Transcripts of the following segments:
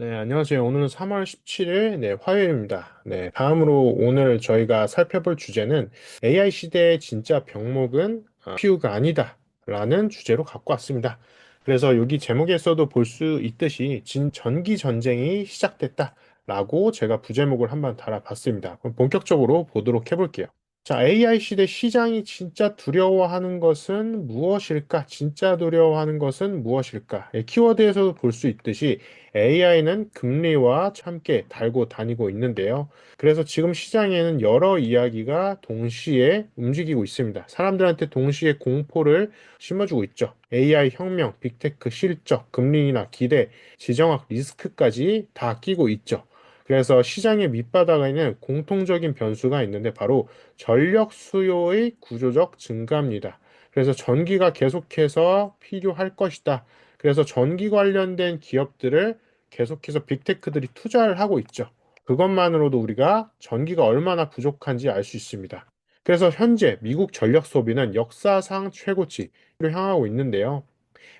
네, 안녕하세요. 오늘은 3월 17일, 화요일입니다. 다음으로 오늘 저희가 살펴볼 주제는 AI 시대의 진짜 병목은 CPU가 아니다. 라는 주제로 갖고 왔습니다. 그래서 여기 제목에서도 볼 수 있듯이 전기 전쟁이 시작됐다. 라고 제가 부제목을 한번 달아봤습니다. 그럼 본격적으로 보도록 해볼게요. 자, AI 시대 시장이 진짜 두려워하는 것은 무엇일까? 진짜 두려워하는 것은 무엇일까? 키워드에서도 볼 수 있듯이 AI는 금리와 함께 달고 다니고 있는데요. 그래서 지금 시장에는 여러 이야기가 동시에 움직이고 있습니다. 사람들한테 동시에 공포를 심어주고 있죠. AI 혁명, 빅테크 실적, 금리나 기대, 지정학 리스크까지 다 끼고 있죠. 그래서 시장의 밑바닥에는 공통적인 변수가 있는데 바로 전력 수요의 구조적 증가입니다. 그래서 전기가 계속해서 필요할 것이다. 그래서 전기 관련된 기업들을 계속해서 빅테크들이 투자를 하고 있죠. 그것만으로도 우리가 전기가 얼마나 부족한지 알 수 있습니다. 그래서 현재 미국 전력 소비는 역사상 최고치로 향하고 있는데요.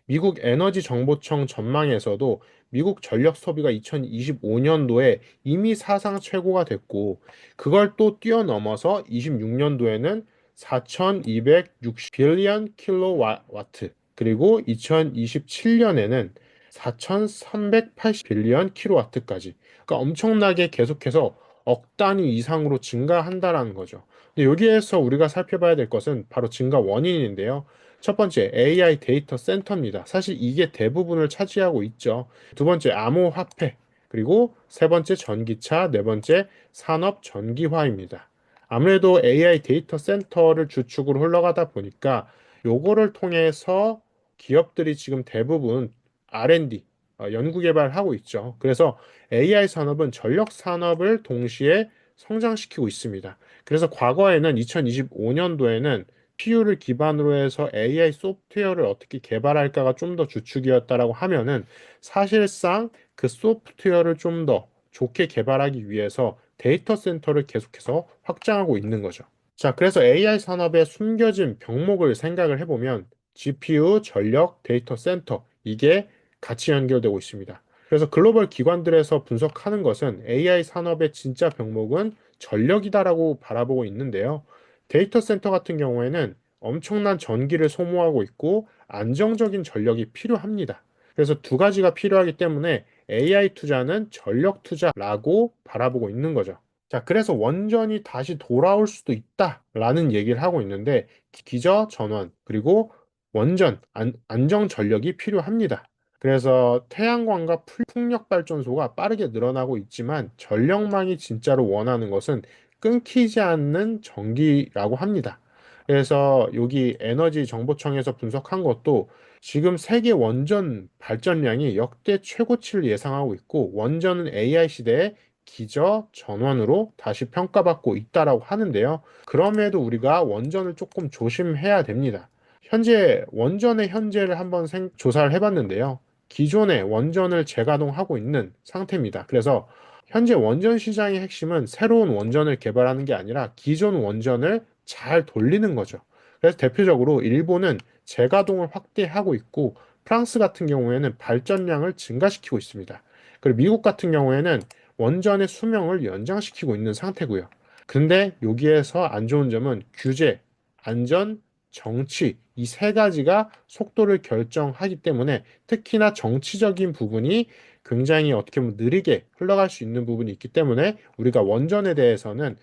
미국 에너지 정보청 전망에서도 미국 전력 소비가 2025년도에 이미 사상 최고가 됐고, 그걸 또 뛰어넘어서 26년도에는 4,260 빌리언 킬로와트, 그리고 2027년에는 4,380 빌리언 킬로와트까지. 그러니까 엄청나게 계속해서 억 단위 이상으로 증가한다라는 거죠. 근데 여기에서 우리가 살펴봐야 될 것은 바로 증가 원인인데요. 첫 번째, AI 데이터 센터입니다. 사실 이게 대부분을 차지하고 있죠. 두 번째, 암호화폐. 그리고 세 번째, 전기차. 네 번째, 산업 전기화입니다. 아무래도 AI 데이터 센터를 주축으로 흘러가다 보니까 요거를 통해서 기업들이 지금 대부분 R&D, 연구 개발하고 있죠. 그래서 AI 산업은 전력 산업을 동시에 성장시키고 있습니다. 그래서 과거에는 2025년도에는 CPU를 기반으로 해서 AI 소프트웨어를 어떻게 개발할까가 좀 더 주축이었다라고 하면은 사실상 그 소프트웨어를 좀 더 좋게 개발하기 위해서 데이터 센터를 계속해서 확장하고 있는 거죠. 자, 그래서 AI 산업의 숨겨진 병목을 생각을 해보면 GPU, 전력, 데이터 센터 이게 같이 연결되고 있습니다. 그래서 글로벌 기관들에서 분석하는 것은 AI 산업의 진짜 병목은 전력이다라고 바라보고 있는데요. 데이터 센터 같은 경우에는 엄청난 전기를 소모하고 있고 안정적인 전력이 필요합니다. 그래서 두 가지가 필요하기 때문에 AI 투자는 전력 투자라고 바라보고 있는 거죠. 자, 그래서 원전이 다시 돌아올 수도 있다라는 얘기를 하고 있는데 기저 전원 그리고 원전 안정 전력이 필요합니다. 그래서 태양광과 풍력 발전소가 빠르게 늘어나고 있지만 전력망이 진짜로 원하는 것은 끊기지 않는 전기라고 합니다. 그래서 여기 에너지 정보청에서 분석한 것도 지금 세계 원전 발전량이 역대 최고치를 예상하고 있고 원전은 AI 시대에 기저 전원으로 다시 평가받고 있다라고 하는데요. 그럼에도 우리가 원전을 조금 조심해야 됩니다. 현재 원전의 현재를 한번 조사를 해봤는데요. 기존의 원전을 재가동하고 있는 상태입니다. 그래서 현재 원전 시장의 핵심은 새로운 원전을 개발하는 게 아니라 기존 원전을 잘 돌리는 거죠. 그래서 대표적으로 일본은 재가동을 확대하고 있고 프랑스 같은 경우에는 발전량을 증가시키고 있습니다. 그리고 미국 같은 경우에는 원전의 수명을 연장시키고 있는 상태고요. 근데 여기에서 안 좋은 점은 규제, 안전, 정치 이 세 가지가 속도를 결정하기 때문에 특히나 정치적인 부분이 굉장히 어떻게 보면 느리게 흘러갈 수 있는 부분이 있기 때문에 우리가 원전에 대해서는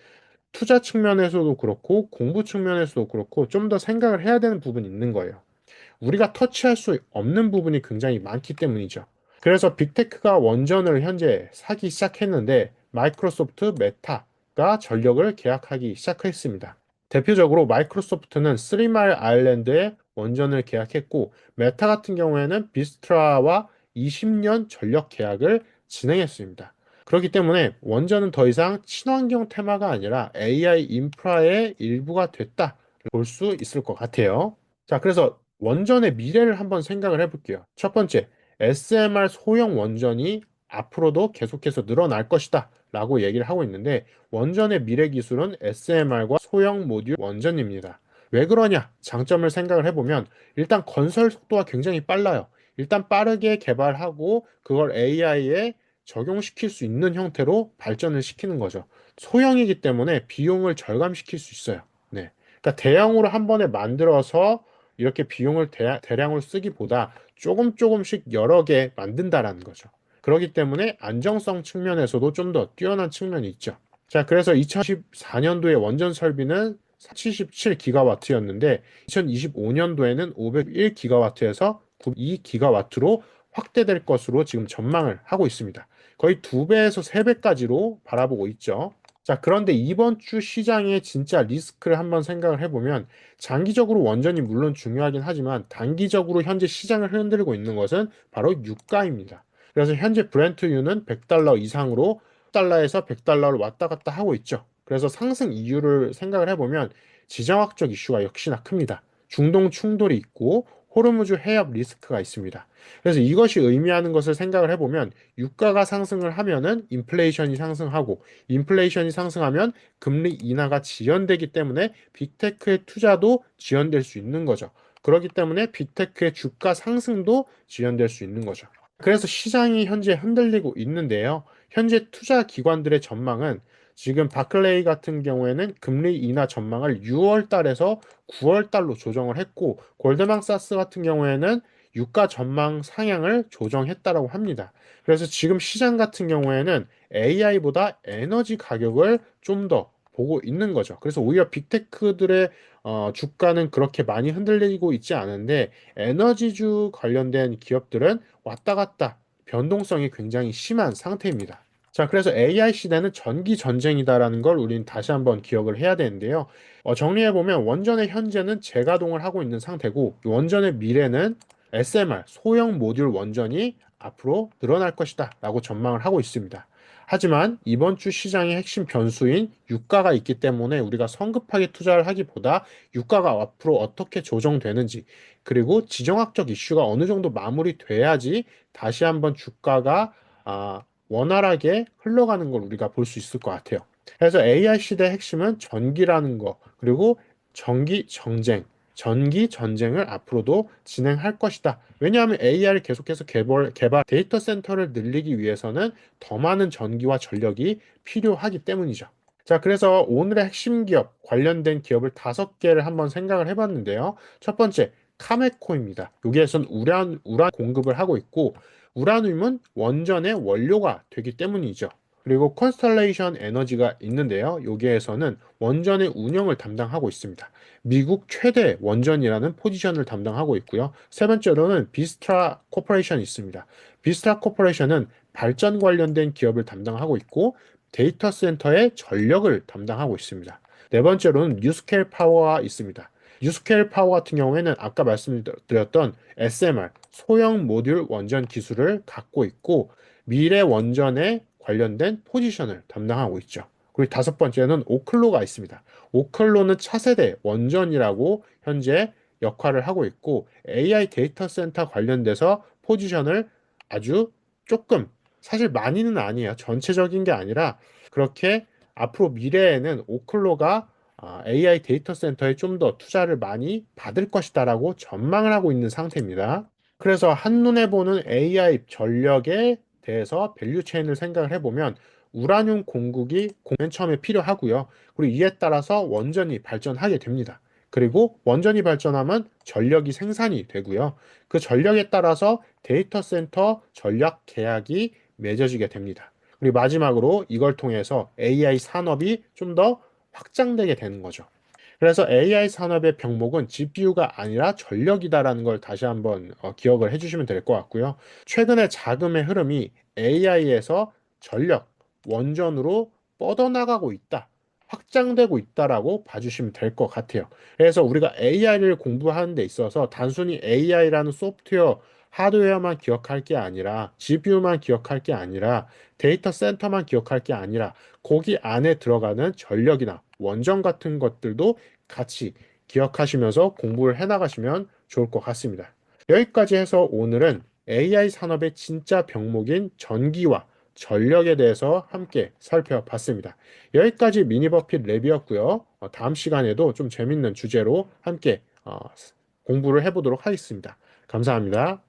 투자 측면에서도 그렇고 공부 측면에서도 그렇고 좀 더 생각을 해야 되는 부분이 있는 거예요. 우리가 터치할 수 없는 부분이 굉장히 많기 때문이죠. 그래서 빅테크가 원전을 현재 사기 시작했는데 마이크로소프트 메타가 전력을 계약하기 시작했습니다. 대표적으로 마이크로소프트는 쓰리마일 아일랜드에 원전을 계약했고 메타 같은 경우에는 비스트라와 20년 전력 계약을 진행했습니다. 그렇기 때문에 원전은 더 이상 친환경 테마가 아니라 AI 인프라의 일부가 됐다 볼 수 있을 것 같아요. 자, 그래서 원전의 미래를 한번 생각을 해볼게요. 첫 번째, SMR 소형 원전이 앞으로도 계속해서 늘어날 것이다 라고 얘기를 하고 있는데 원전의 미래 기술은 SMR과 소형 모듈 원전입니다. 왜 그러냐? 장점을 생각을 해보면 일단 건설 속도가 굉장히 빨라요. 일단 빠르게 개발하고 그걸 AI에 적용시킬 수 있는 형태로 발전을 시키는 거죠. 소형이기 때문에 비용을 절감시킬 수 있어요. 네. 그러니까 대형으로 한 번에 만들어서 이렇게 비용을 대량으로 쓰기보다 조금 조금씩 여러 개 만든다라는 거죠. 그렇기 때문에 안정성 측면에서도 좀 더 뛰어난 측면이 있죠. 자, 그래서 2014년도에 원전 설비는 77기가와트였는데 2025년도에는 501기가와트에서 92기가와트로 확대될 것으로 지금 전망을 하고 있습니다. 거의 2배에서 3배까지로 바라보고 있죠. 자, 그런데 이번 주 시장의 진짜 리스크를 한번 생각을 해보면 장기적으로 원전이 물론 중요하긴 하지만 단기적으로 현재 시장을 흔들고 있는 것은 바로 유가입니다. 그래서 현재 브렌트유는 100달러 이상으로 10달러에서 100달러를 왔다 갔다 하고 있죠. 그래서 상승 이유를 생각을 해보면 지정학적 이슈가 역시나 큽니다. 중동 충돌이 있고 호르무즈 해협 리스크가 있습니다. 그래서 이것이 의미하는 것을 생각을 해보면 유가가 상승을 하면은 인플레이션이 상승하고 인플레이션이 상승하면 금리 인하가 지연되기 때문에 빅테크의 투자도 지연될 수 있는 거죠. 그렇기 때문에 빅테크의 주가 상승도 지연될 수 있는 거죠. 그래서 시장이 현재 흔들리고 있는데요. 현재 투자 기관들의 전망은 지금 바클레이 같은 경우에는 금리 인하 전망을 6월 달에서 9월 달로 조정을 했고 골드만삭스 같은 경우에는 유가 전망 상향을 조정했다라고 합니다. 그래서 지금 시장 같은 경우에는 AI보다 에너지 가격을 좀 더 보고 있는 거죠. 그래서 오히려 빅테크들의 주가는 그렇게 많이 흔들리고 있지 않은데 에너지주 관련된 기업들은 왔다 갔다 변동성이 굉장히 심한 상태입니다. 자, 그래서 AI 시대는 전기 전쟁이다라는 걸 우린 다시 한번 기억을 해야 되는데요. 정리해보면 원전의 현재는 재가동을 하고 있는 상태고 원전의 미래는 SMR, 소형 모듈 원전이 앞으로 늘어날 것이다 라고 전망을 하고 있습니다. 하지만 이번 주 시장의 핵심 변수인 유가가 있기 때문에 우리가 성급하게 투자를 하기보다 유가가 앞으로 어떻게 조정되는지 그리고 지정학적 이슈가 어느 정도 마무리돼야지 다시 한번 주가가 원활하게 흘러가는 걸 우리가 볼 수 있을 것 같아요. 그래서 AI 시대의 핵심은 전기라는 거, 그리고 전기 정쟁, 전기 전쟁을 앞으로도 진행할 것이다. 왜냐하면 AI를 계속해서 개발 데이터 센터를 늘리기 위해서는 더 많은 전기와 전력이 필요하기 때문이죠. 자, 그래서 오늘의 핵심 기업, 관련된 기업을 5개를 한번 생각을 해봤는데요. 첫 번째, 카메코입니다. 여기에선 우란 공급을 하고 있고, 우라늄은 원전의 원료가 되기 때문이죠. 그리고 컨스텔레이션 에너지가 있는데요. 여기에서는 원전의 운영을 담당하고 있습니다. 미국 최대 원전이라는 포지션을 담당하고 있고요. 세 번째로는 비스트라 코퍼레이션이 있습니다. 비스트라 코퍼레이션은 발전 관련된 기업을 담당하고 있고 데이터 센터의 전력을 담당하고 있습니다. 네 번째로는 뉴스케일 파워가 있습니다. 뉴스케일 파워 같은 경우에는 아까 말씀드렸던 SMR, 소형 모듈 원전 기술을 갖고 있고 미래 원전에 관련된 포지션을 담당하고 있죠. 그리고 5번째는 오클로가 있습니다. 오클로는 차세대 원전이라고 현재 역할을 하고 있고 AI 데이터 센터 관련돼서 포지션을 아주 조금 사실 많이는 아니에요. 전체적인 게 아니라 그렇게 앞으로 미래에는 오클로가 AI 데이터 센터에 좀 더 투자를 많이 받을 것이다라고 전망을 하고 있는 상태입니다. 그래서 한눈에 보는 AI 전력에 대해서 밸류 체인을 생각을 해보면 우라늄 공급이 맨 처음에 필요하고요. 그리고 이에 따라서 원전이 발전하게 됩니다. 그리고 원전이 발전하면 전력이 생산이 되고요. 그 전력에 따라서 데이터 센터 전략 계약이 맺어지게 됩니다. 그리고 마지막으로 이걸 통해서 AI 산업이 좀 더 확장되게 되는 거죠. 그래서 AI 산업의 병목은 GPU가 아니라 전력이다라는 걸 다시 한번 기억을 해주시면 될 것 같고요. 최근에 자금의 흐름이 AI에서 전력, 원전으로 뻗어나가고 있다. 확장되고 있다라고 봐주시면 될 것 같아요. 그래서 우리가 AI를 공부하는 데 있어서 단순히 AI라는 소프트웨어, 하드웨어만 기억할 게 아니라 GPU만 기억할 게 아니라 데이터 센터만 기억할 게 아니라 거기 안에 들어가는 전력이나 원전 같은 것들도 같이 기억하시면서 공부를 해나가시면 좋을 것 같습니다. 여기까지 해서 오늘은 AI 산업의 진짜 병목인 전기와 전력에 대해서 함께 살펴봤습니다. 여기까지 미니버핏 랩이었고요. 다음 시간에도 좀 재밌는 주제로 함께 공부를 해보도록 하겠습니다. 감사합니다.